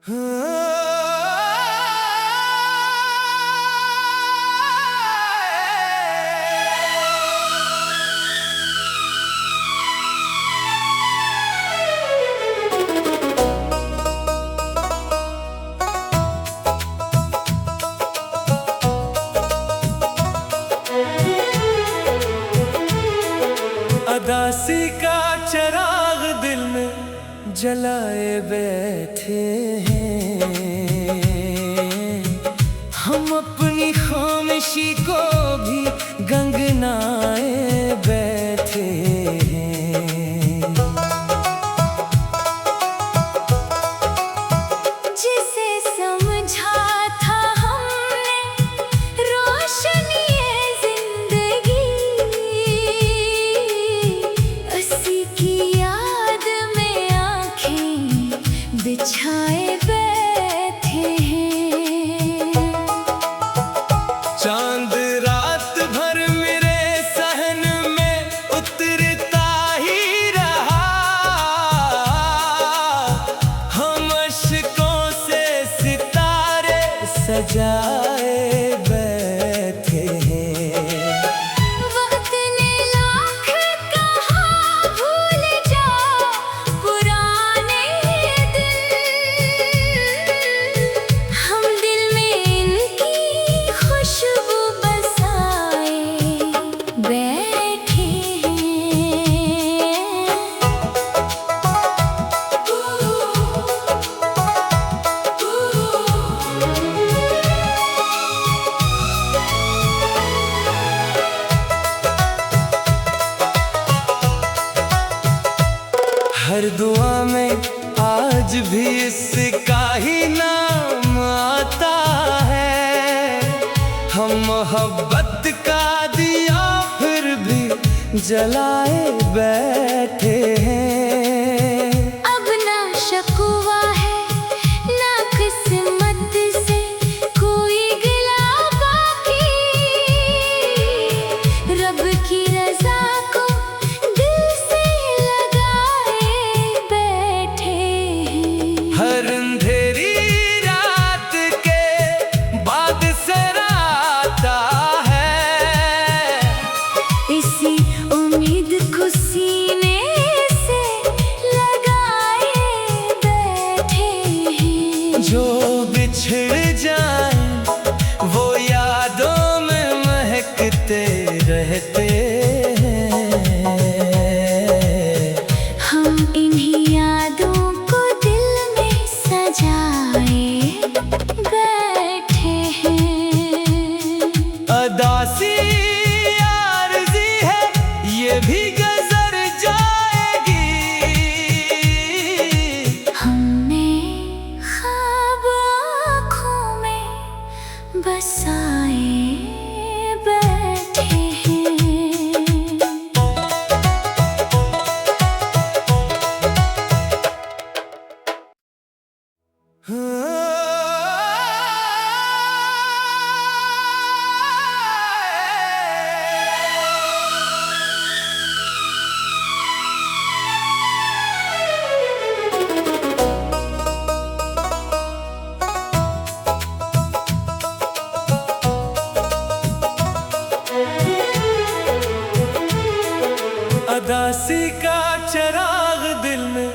उदासी का चिराग दिल में जलाए बैठे हैं हम, अपनी खामोशी को भी गंगनाए बैठे हैं। जिसे समझा था हमने रोशनी जिंदगी, उसी की याद में आंखें बिछाए बैठे हैं। चांद रात भर मेरे सहन में उतरता ही रहा, हम अश्कों से सितारे सजाए बैठे हैं। वक्त ने लाख कहा भूल जाओ पुराने दिन, हम दिल में इनकी खुशबू बसाए बैठे हैं। हर दुआ में आज भी इसका ही नाम आता है, हम मोहब्बत का दिया फिर भी जलाए बैठे हैं। अब ना शिकवा है ना किस्मत से कोई गिला बाकी, रब की रजा को दिल से लगाए बैठे हैं। हर अंधेरी रात के बाद सरा आता है, इसी उम्मीद को सीने से लगाए बैठे हैं। जो बिछड़ जाए वो यादों में महकते रहते हैं। हम इन्हीं यादों को दिल में सजाए बैठे हैं। उदासी आरज़ी है ये भी गुज़र जाएगी, हमने ख्वाब आँखों में बसाए बैठे हैं। उदासी का चिराग दिल में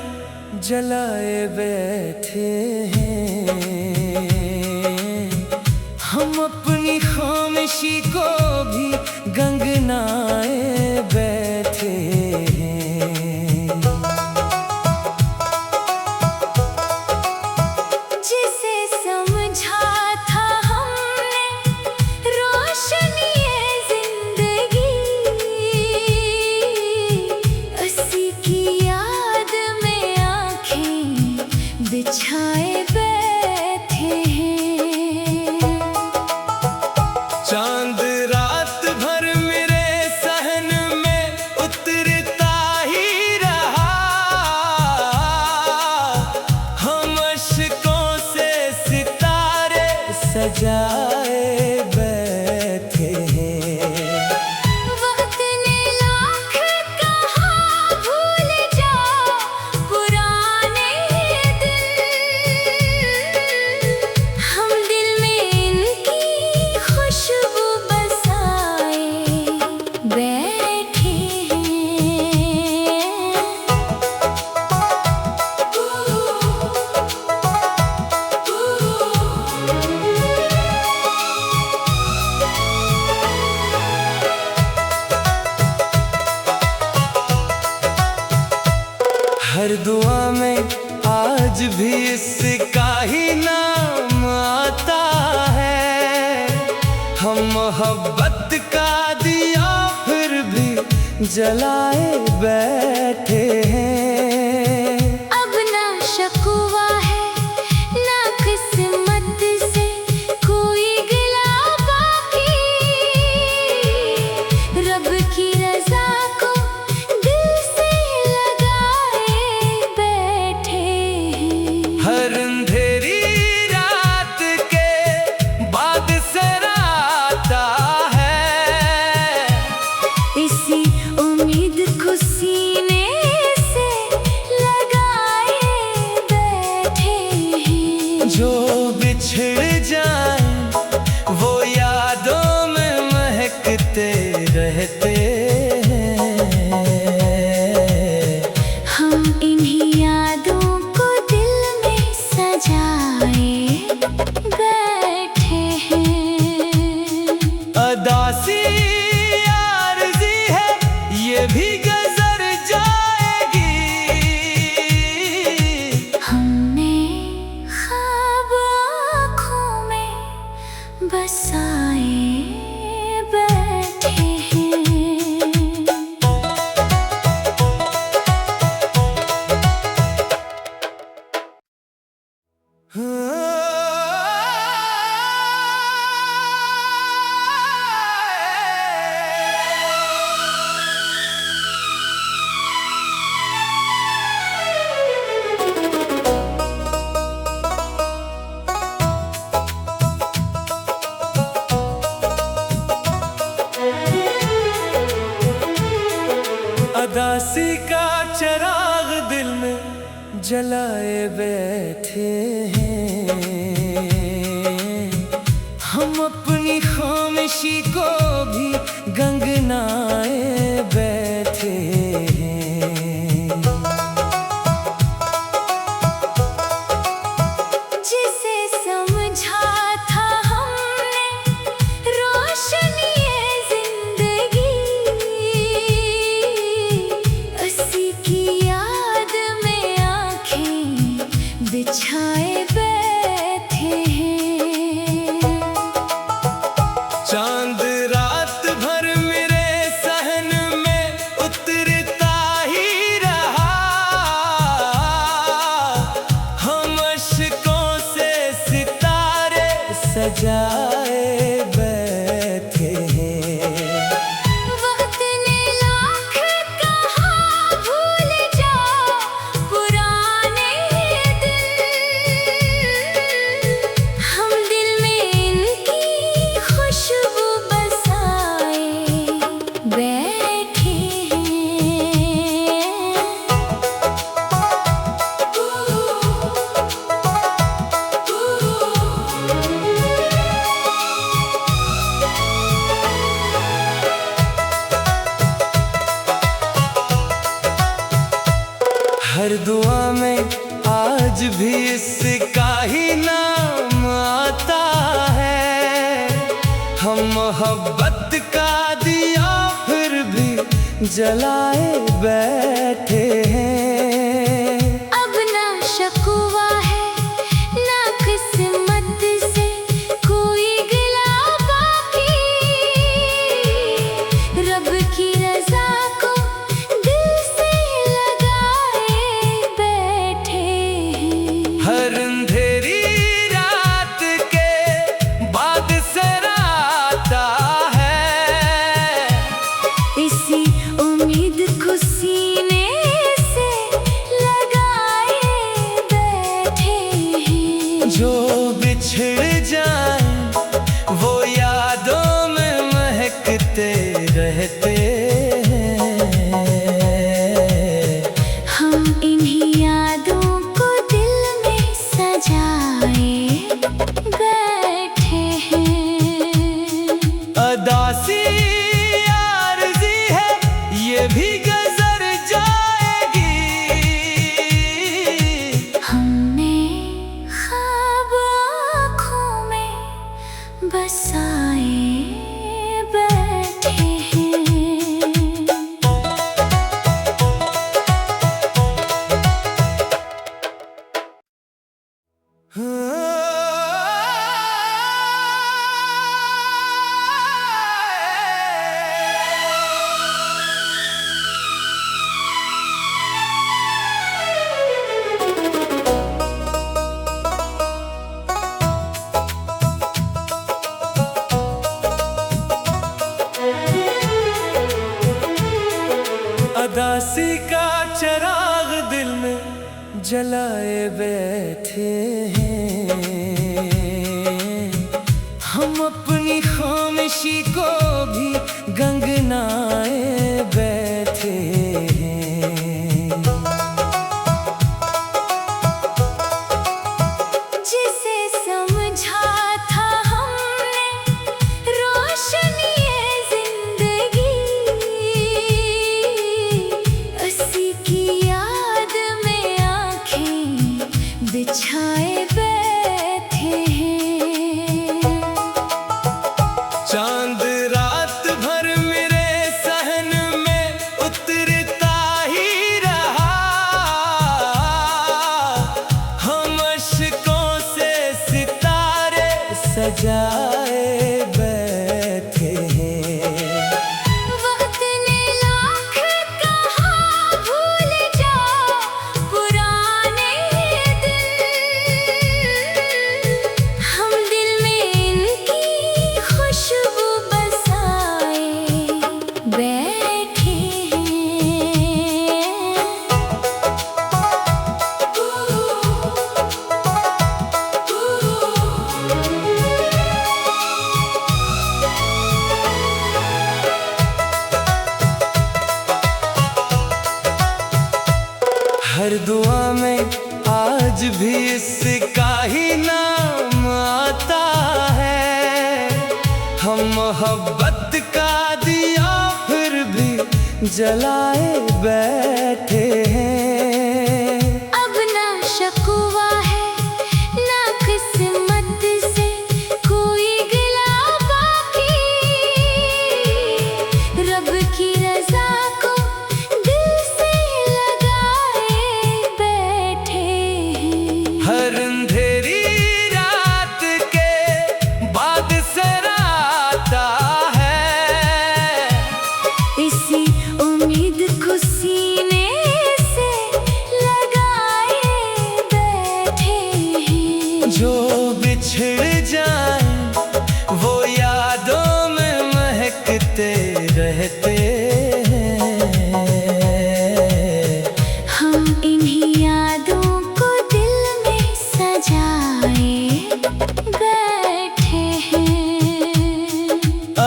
जलाए बैठे हैं हम, अपनी खामोशी को भी गंगनाए बैठे हैं। जिसे समझा था हमने रोशनी जिंदगी, उसी की याद में आंखें बिछाए बैठे हैं। चांद रात भर मेरे सहन में उतरता ही रहा, हम अश्कों से सितारे सजाए बैठे हैं। वक्त ने लाख कहा भूल जाओ पुराने दिन, आज भी इसका ही नाम आता है। हम मोहब्बत का दिया फिर भी जलाए बैठे हैं। अब ना शकवा है ना किस्मत से कोई गिला बाकी, रब की रजा को दिल से लगाए बैठे हैं। हर अंधेरी रात के बाद सरा आता है। इसी उम्मीद को सीने से लगाए बैठे हैं। जो बिछड़ जाए वो यादों में महकते रहते हैं। हम इन्हीं यादों को दिल में सजाए बैठे हैं। अदासी आरज़ी है ये भी गुज़र जाएगी। हमने ख्वाब आँखों में बसाए बैठे हैं। अदासी का चिराग दिल में जलाए बैठे हैं। हम अपनी खामोशी को भी गंगनाए बैठे हैं। जिसे समझा था हमने रोशनी जिंदगी, उसी की याद में आंखें बिछाए बैठे हैं। चांद रात भर मेरे सहन में उतरता ही रहा। हम अश्कों से सितारे सजाए बैठे हैं। वक्त ने लाख कहा भूल जाओ पुराने दिन, हम दिल में इनकी खुशबू बसाए बैठे हैं। हर दुआ में आज भी इसका ही नाम आता है। हम मोहब्बत का दिया फिर भी जलाए बैठे हैं। अब ना शकवा है ना किस्मत से कोई गिला बाकी, रब की रजा को दिल से लगाए बैठे हैं। हर अंधेरी रात के बाद सरा आता है। इसी उम्मीद को सीने से लगाए बैठे हैं। जो बिछड़ जाए वो यादों में महकते रहते हैं। हम इन्हीं यादों को दिल में सजाए बैठे हैं। अदासी आरज़ी है ये भी गुज़र जाएगी। हमने ख्वाब आँखों में बसाए उदासी का चिराग दिल में जलाए बैठे हैं, हम अपनी खामोशी को भी गंगनाए बैठे हैं। जिसे समझा था हमने रोशनी जिंदगी, उसी की याद में आंखें बिछाए बैठे हैं। चांद रात भर मेरे सहन में उतरता ही रहा, हम अश्कों से सितारे सजाए बैठे हैं। वक्त ने लाख कहा भूल जाओ पुराने दिन, हम दिल में इनकी खुशबू बसाए बैठे हर दुआ में आज भी इसका ही नाम आता है, हम मोहब्बत का दिया फिर भी जलाए बैठे हैं। अब ना शिकवा है ना किस्मत से कोई गिला बाकी, रब की रजा को दिल से लगाए बैठे हैं। हर अंधेरी रात के बाद सराता है, इसी उम्मीद को सीने से लगाए बैठे हैं। जो बिछड़ जाए वो यादों में महकते रहते हैं। हम इन्हीं यादों को दिल में सजाए बैठे हैं।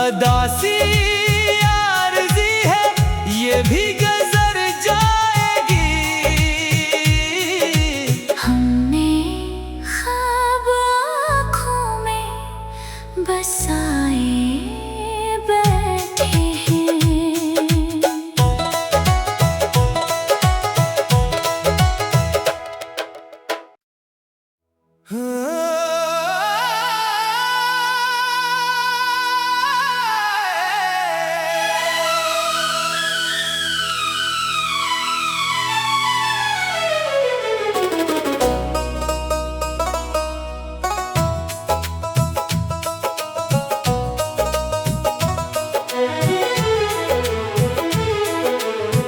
उदासी आरज़ी है ये भी गुज़र जाएगी, हमने ख्वाब आँखों में बसाए बैठे हैं।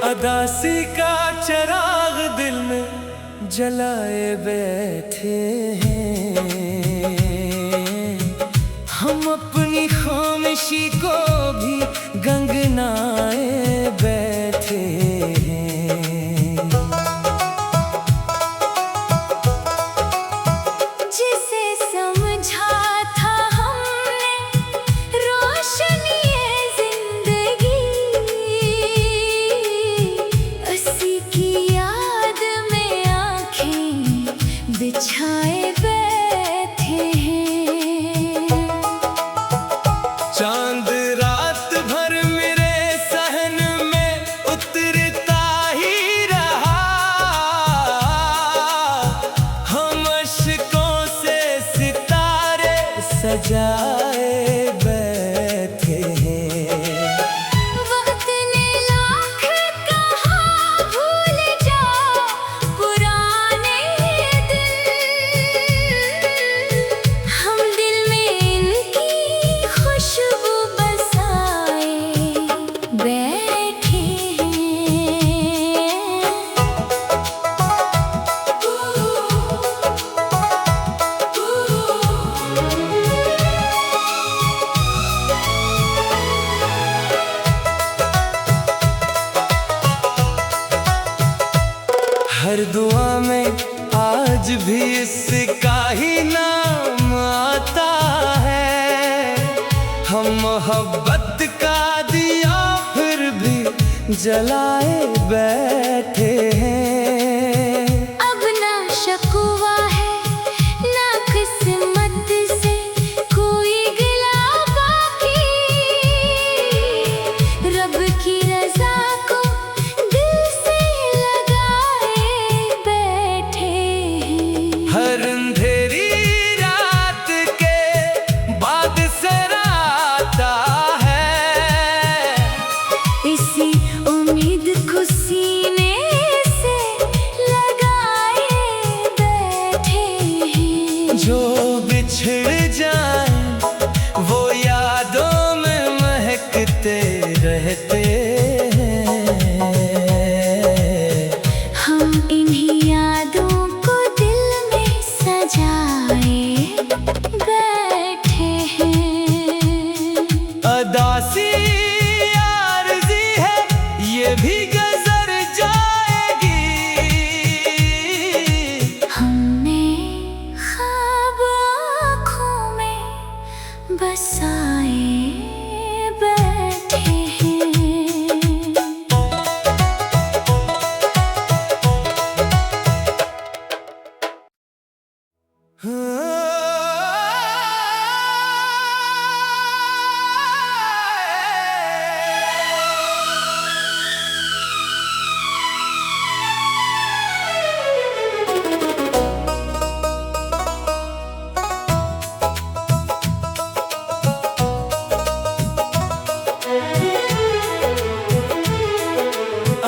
उदासी का चिराग दिल में जलाए बैठे हैं, हम अपनी खामोशी को भी गंगनाए बैठे हैं। जिसे समझा था हमने रोशनी जिंदगी, उसी की याद में आंखें बिछाए बैठे हैं। चांद रात भर मेरे सहन में उतरता ही रहा, हम अश्कों से सितारे सजाए बैठे हैं। वक्त ने लाख कहा भूल जाओ पुराने दिन, का ही नाम आता है। हम मोहब्बत का दिया फिर भी जलाए बैठे हैं। अब ना शकुवा है ना किस्मत से कोई गिला बाकी, रब की रजा को दिल से लगाए बैठे हैं। हर अंधेरी रात के बाद सरा आता है। इसी उम्मीद को सीने से लगाए बैठे हैं। जो बिछड़ जाए वो यादों में महकते रहते हैं। हम इन्हीं यादों को दिल में सजाए बैठे हैं। अदासी आरज़ी है ये भी गुज़र जाएगी। हमने ख्वाब आँखों में बसाए बैठे हैं।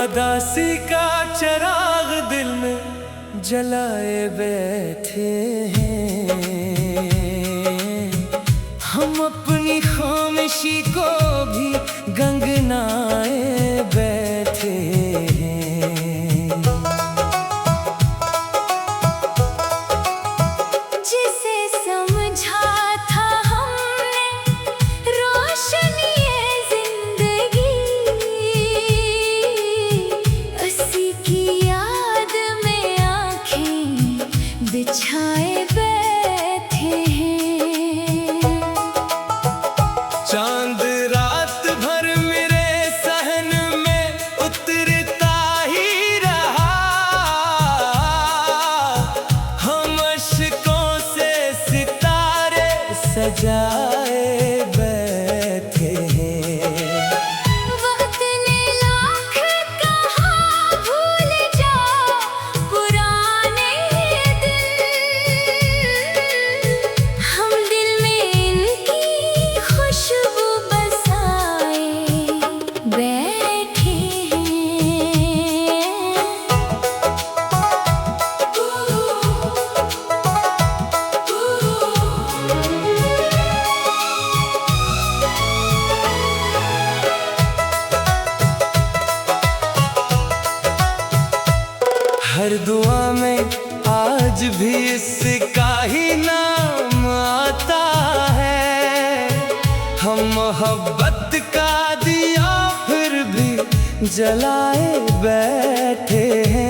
अदासी का चिराग दिल में जलाए बैठे हैं। हम अपनी खामोशी को भी गंगनाए बैठे हैं। जिसे समझा था हमने रोशनी जिंदगी, उसी की याद में आंखें बिछाए बैठे हैं। चांद रात भर मेरे सहन में उतरता ही रहा। हम अश्कों से सितारे सजाए बैठे हैं। वक्त ने लाख कहा भूल जा पुराने दिन, हम दिल में इनकी खुशबू बसाए बैठे हर दुआ में आज भी इसका ही नाम आता है। हम मोहब्बत का दिया फिर भी जलाए बैठे हैं।